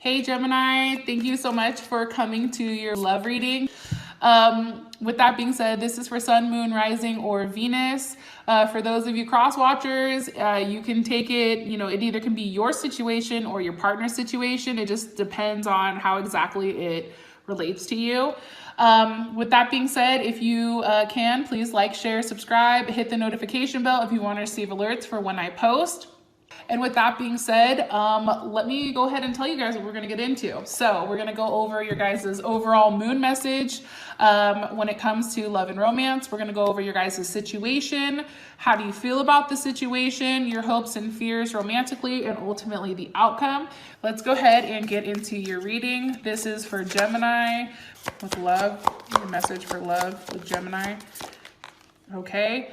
Hey Gemini, thank you so much for coming to your love reading. With that being said, this is for Sun, Moon, Rising, or Venus. For those of you cross watchers, you can take it, it either can be your situation or your partner's situation. It just depends on how exactly it relates to you. With that being said, if you can, please like, share, subscribe, hit the notification bell if you want to receive alerts for when I post. And with that being said, let me go ahead and tell you guys what we're going to get into. So we're going to go over your guys' overall moon message when it comes to love and romance. We're going to go over your guys' situation. How do you feel about the situation, your hopes and fears romantically, and ultimately the outcome. Let's go ahead and get into your reading. This is for Gemini with love, your message for love with Gemini. Okay.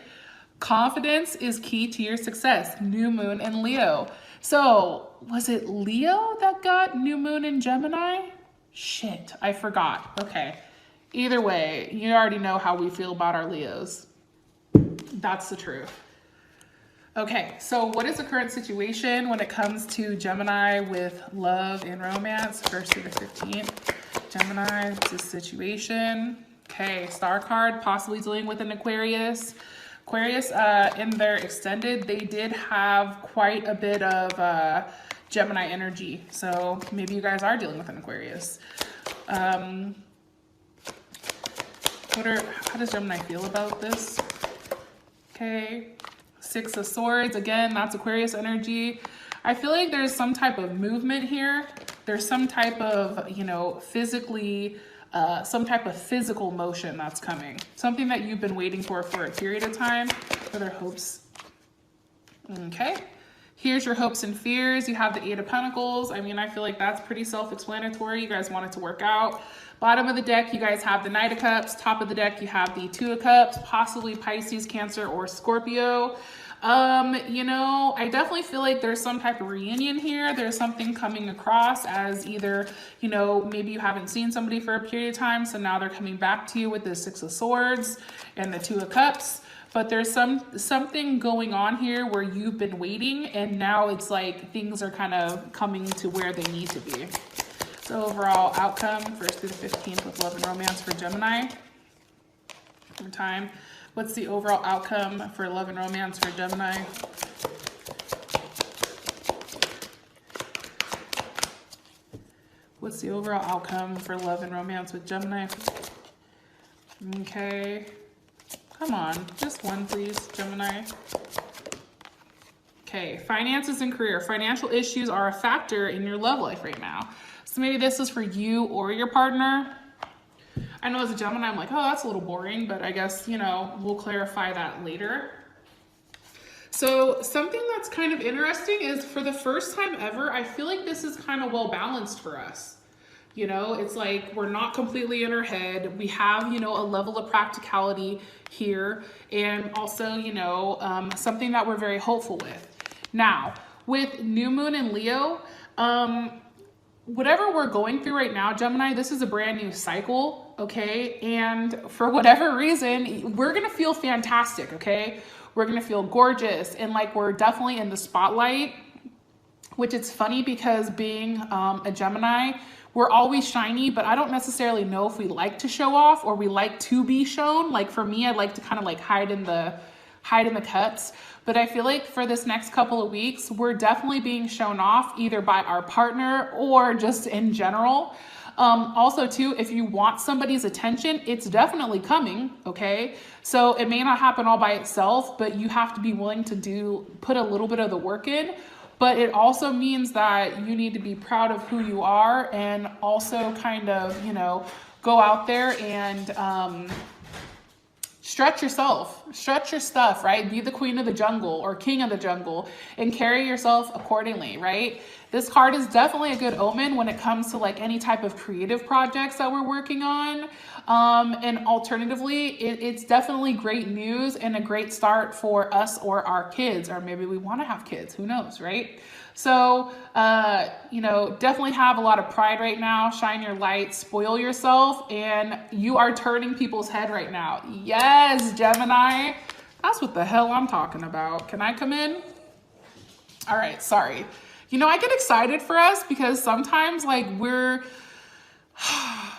Confidence is key to your success. New moon in Leo. So was it Leo that got new moon in Gemini? Shit, I forgot. Okay. Either way, you already know how we feel about our Leos. That's the truth. Okay, so what is the current situation when it comes to Gemini with love and romance? 1st through the 15th. Gemini, it's a situation. Okay, star card, possibly dealing with an Aquarius. Aquarius, in their extended, they did have quite a bit of Gemini energy. So maybe you guys are dealing with an Aquarius. How does Gemini feel about this? Okay, 6 of Swords. Again, that's Aquarius energy. I feel like there's some type of movement here. There's some type of, some type of physical motion that's coming. Something that you've been waiting for a period of time. For their hopes. Okay. Here's your hopes and fears. You have the 8 of Pentacles. I mean, I feel like that's pretty self-explanatory. You guys want it to work out. Bottom of the deck, you guys have the Knight of Cups. Top of the deck, you have the 2 of Cups, possibly Pisces, Cancer, or Scorpio. I definitely feel like there's some type of reunion here. There's something coming across as either, maybe you haven't seen somebody for a period of time, so now they're coming back to you with the 6 of Swords and the 2 of Cups. But there's something going on here where you've been waiting, and now it's like things are kind of coming to where they need to be. So overall outcome, 1st through the 15th with love and romance for Gemini. Over time. What's the overall outcome for love and romance for Gemini? What's the overall outcome for love and romance with Gemini? Okay. Come on, just one, please, Gemini. Okay, finances and career. Financial issues are a factor in your love life right now. So maybe this is for you or your partner. I know as a Gemini, I'm like, oh, that's a little boring, but I guess, we'll clarify that later. So something that's kind of interesting is for the first time ever, I feel like this is kind of well balanced for us. It's like we're not completely in our head. We have, a level of practicality here, and also, something that we're very hopeful with. Now, with new moon in Leo, whatever we're going through right now, Gemini, this is a brand new cycle, okay? And for whatever reason, we're gonna feel fantastic, okay? We're gonna feel gorgeous, and like we're definitely in the spotlight, which it's funny because being a Gemini, we're always shiny, but I don't necessarily know if we like to show off or we like to be shown. Like for me, I like to kind of like hide in the cups. But I feel like for this next couple of weeks, we're definitely being shown off either by our partner or just in general. Also too, if you want somebody's attention, it's definitely coming, okay? So it may not happen all by itself, but you have to be willing to put a little bit of the work in. But it also means that you need to be proud of who you are, and also kind of, go out there and stretch yourself, stretch your stuff, right? Be the queen of the jungle or king of the jungle and carry yourself accordingly, right? This card is definitely a good omen when it comes to like any type of creative projects that we're working on. And alternatively, it's definitely great news and a great start for us or our kids, or maybe we want to have kids, who knows, right? So, definitely have a lot of pride right now. Shine your light, spoil yourself, and you are turning people's head right now. Yes, Gemini. That's what the hell I'm talking about. Can I come in? All right, sorry. You know, I get excited for us because sometimes like we're,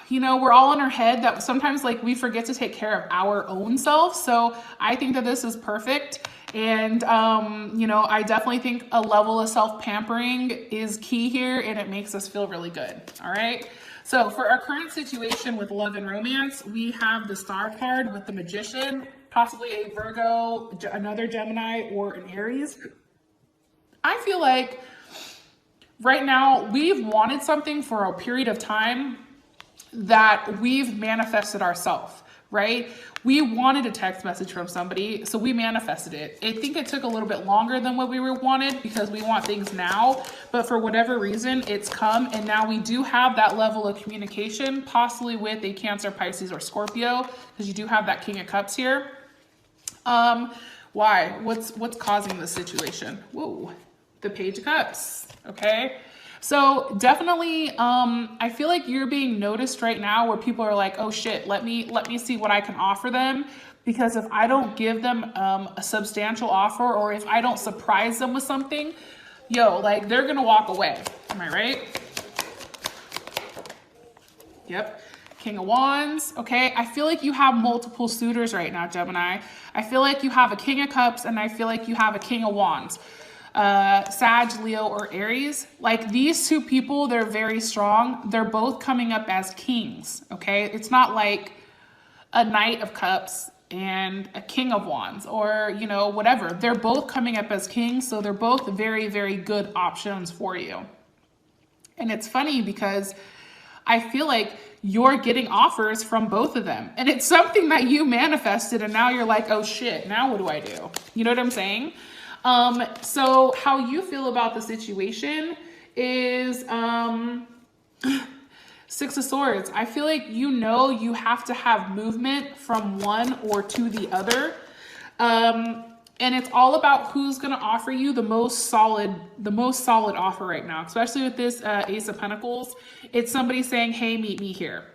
you know, we're all in our head that sometimes like we forget to take care of our own self. So I think that this is perfect. And, you know, I definitely think a level of self-pampering is key here, and it makes us feel really good. All right. So for our current situation with love and romance, we have the Star card with the Magician, possibly a Virgo, another Gemini, or an Aries. I feel like right now we've wanted something for a period of time that we've manifested ourselves, right? We wanted a text message from somebody, so we manifested it. I think it took a little bit longer than what we wanted because we want things now, but for whatever reason, it's come, and now we do have that level of communication, possibly with a Cancer, Pisces, or Scorpio, because you do have that King of Cups here. Why? What's causing this situation? Whoa, the Page of Cups, okay? So definitely, I feel like you're being noticed right now where people are like, oh shit, let me see what I can offer them. Because if I don't give them a substantial offer, or if I don't surprise them with something, yo, like they're gonna walk away. Am I right? Yep. King of Wands, okay? I feel like you have multiple suitors right now, Gemini. I feel like you have a King of Cups, and I feel like you have a King of Wands. Sag, Leo, or Aries. Like these two people, they're very strong. They're both coming up as kings, okay? It's not like a Knight of Cups and a King of Wands, or, you know, whatever. They're both coming up as kings, so they're both very, very good options for you. And it's funny because I feel like you're getting offers from both of them. And it's something that you manifested, and now you're like, oh shit, now what do I do? You know what I'm saying? So how you feel about the situation is, Six of Swords. I feel like, you know, you have to have movement from one or to the other. And it's all about who's going to offer you the most solid offer right now, especially with this, Ace of Pentacles. It's somebody saying, hey, meet me here.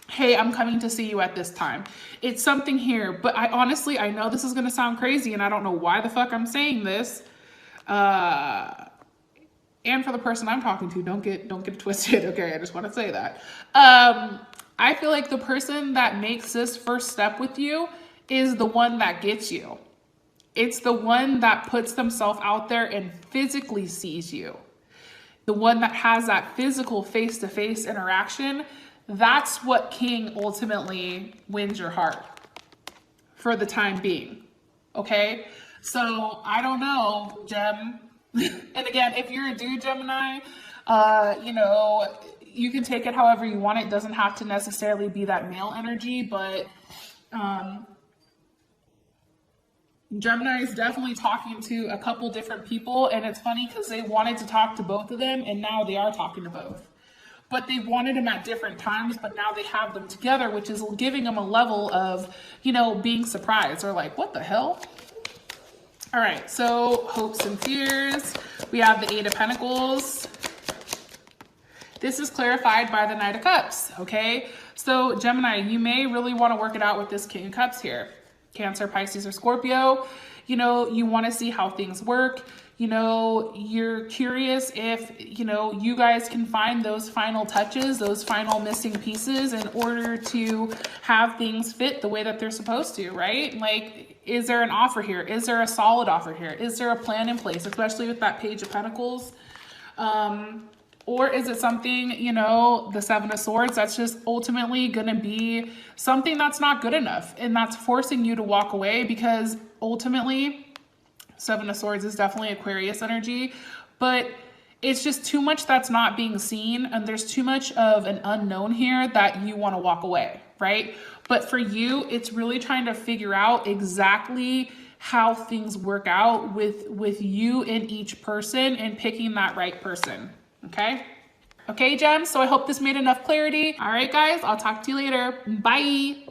Hey, I'm coming to see you at this time. It's something here, but I honestly know this is going to sound crazy, and I don't know why the fuck I'm saying this. And for the person I'm talking to, don't get it twisted. Okay, I just want to say that. I feel like the person that makes this first step with you is the one that gets you. It's the one that puts themselves out there and physically sees you. The one that has that physical face-to-face interaction. That's what king ultimately wins your heart for the time being, okay? So I don't know, Gem. And again, if you're a dude, Gemini, you know, you can take it however you want. It doesn't have to necessarily be that male energy, but Gemini is definitely talking to a couple different people, and it's funny because they wanted to talk to both of them, and now they are talking to both. But they wanted them at different times, but now they have them together, which is giving them a level of, you know, being surprised or like, what the hell? All right, so hopes and fears. We have the Eight of Pentacles. This is clarified by the Knight of Cups, okay? So Gemini, you may really want to work it out with this King of Cups here. Cancer, Pisces, or Scorpio. You know, you want to see how things work. You know, you're curious if, you know, you guys can find those final touches, those final missing pieces in order to have things fit the way that they're supposed to, right? Like, is there an offer here? Is there a solid offer here? Is there a plan in place, especially with that Page of Pentacles? Or is it something, you know, the Seven of Swords, that's just ultimately going to be something that's not good enough, and that's forcing you to walk away because ultimately, Seven of Swords is definitely Aquarius energy, but it's just too much that's not being seen, and there's too much of an unknown here that you want to walk away, right? But for you, it's really trying to figure out exactly how things work out with you and each person and picking that right person, okay? Okay, Gems, so I hope this made enough clarity. All right, guys, I'll talk to you later. Bye.